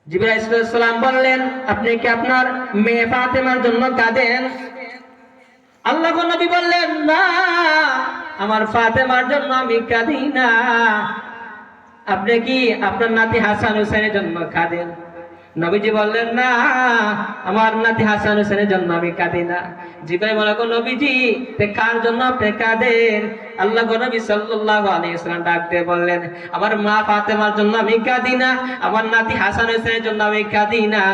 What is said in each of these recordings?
জিবরাইল আলাইহিস সালাম বললেন, আপনি কি আপনার মেয়ে ফাতেমার জন্য কাঁদেন? আল্লাহর নবী বললেন, না, আমার ফাতেমার জন্য আমি কাঁদি না। আপনি কি আপনার নাতি হাসান হোসেনের জন্য কাঁদেন? নবীজি বললেন, না, আমার নাতি হাসান হোসেনের জন্য আমি কাঁদি না। জিবরাইল বলল, নবীজি তে কার জন্য আপনি কাঁদেন? আল্লাহর নবী সাল্লাল্লাহু আলাইহি ওয়াসাল্লাম ডাক দিয়ে বললেন, আমার মা ফাতেমার জন্য আমি কাঁদি না, আমার নাতি হাসান হোসেনের জন্য আমি কাঁদি না,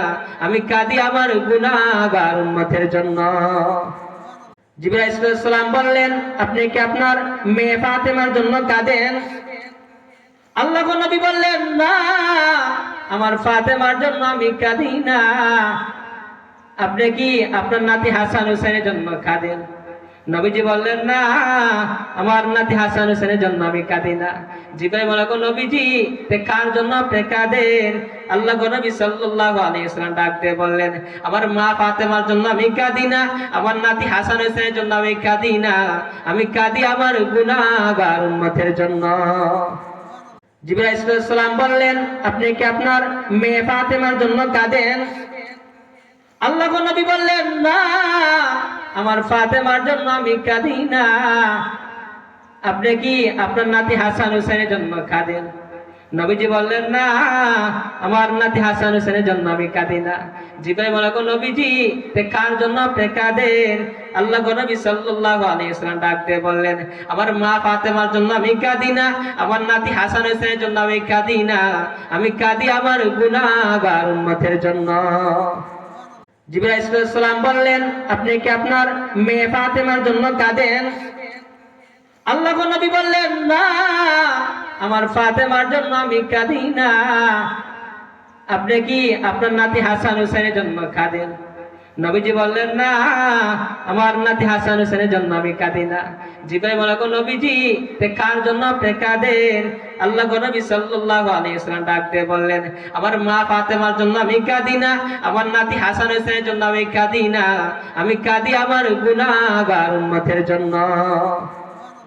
আমি কাঁদি আমার গুনাহগার উম্মতের জন্য। জিবরাইল আলাইহিস সালাম বললেন, আপনি কি আপনার মেয়ে ফাতেমার জন্য কাঁদেন? আল্লাহর নবী বললেন, না, আমার ফাতেমার জন্য আমি কাঁদি না। আপনি কি আপনার নাতি হাসান হোসেনের জন্য কাঁদেন? নবীজি বললেন, না, আমার নাতি হাসান হোসেনের জন্য আমি কাঁদি না। জিবরাইল বলল, নবীজি তে কার জন্য আপনি কাঁদেন? আল্লাহর নবী সাল্লাল্লাহু আলাইহি ওয়াসাল্লাম ডাক দিয়ে বললেন, আমার মা ফাতেমার জন্য আমি কাঁদি না, আমার নাতি হাসান হোসেনের জন্য আমি কাঁদি না, আমি কাঁদি আমার গুনাহগার উম্মতের জন্য। জিবরাইল আলাইহিস সালাম বললেন, আপনি কি আপনার মেয়ে ফাতেমার জন্য কাঁদেন? আল্লাহর নবী বললেন, না, আমার ফাতেমার জন্য আমি কাঁদি না। আপনি কি আপনার নাতি হাসান হোসেনের জন্য কাঁদেন? নবীজি বললেন, না, আমার নাতি হাসান হোসেনের জন্য আমি কাঁদি না। জিবরাইল বলল, নবীজি তে কার জন্য আপনি কাঁদেন? আল্লাহর নবী সাল্লাল্লাহু আলাইহি ওয়াসাল্লাম ডাক দিয়ে বললেন, আমার মা ফাতেমার জন্য আমি কাঁদি না, আমার নাতি হাসান হোসেনের জন্য আমি কাঁদি না, আমি কাঁদি আমার গুনাহগার উম্মতের জন্য। জিবরাইল আলাইহিস সালাম বললেন, আপনি কি আপনার মেয়ে ফাতেমার জন্য কাঁদেন? আল্লাহর নবী বললেন, না, আমার ফাতেমার জন্য আমি কাঁদি না। আপনি কি আপনার নাতি হাসান হোসেনের জন্য কাঁদেন? নবীজি বললেন, না, আমার নাতি হাসান হোসেনের জন্য আমি কাঁদি না। জিবরাইল বলল, নবীজি তে কার জন্য আপনি কাঁদেন? আল্লাহর নবী সাল্লাল্লাহু আলাইহি ওয়াসাল্লাম ডাক দিয়ে বললেন, আমার মা ফাতেমার জন্য আমি কাঁদি না, আমার নাতি হাসান হোসেনের জন্য আমি কাঁদি না, আমি কাঁদি আমার গুনাহগার উম্মতের জন্য।